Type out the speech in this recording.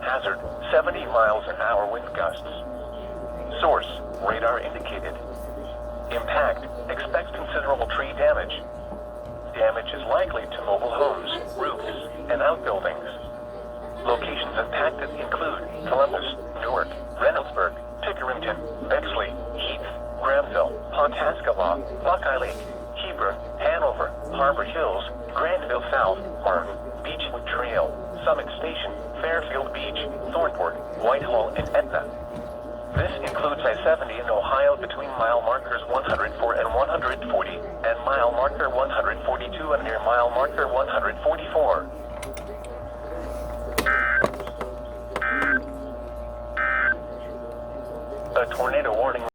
Hazard, 70 miles an hour wind gusts. Source, radar indicated. Impact, expects considerable tree damage. Damage is likely to mobile homes, roofs, and outbuildings. Locations impacted include Columbus, Newark, Reynoldsburg, Pickerington, Bexley, Heath, Granville, Pawhuska, Buckeye Lake, Hebron, Hanover, Harbor Hills, Grandville South, Martin, Beechwood Trail, Summit Station, Fairfield Beach, Thornport, Whitehall, and Etna. This includes I-70 in Ohio between mile markers 104 and 140, and mile marker 142 and near mile marker 144. A tornado warning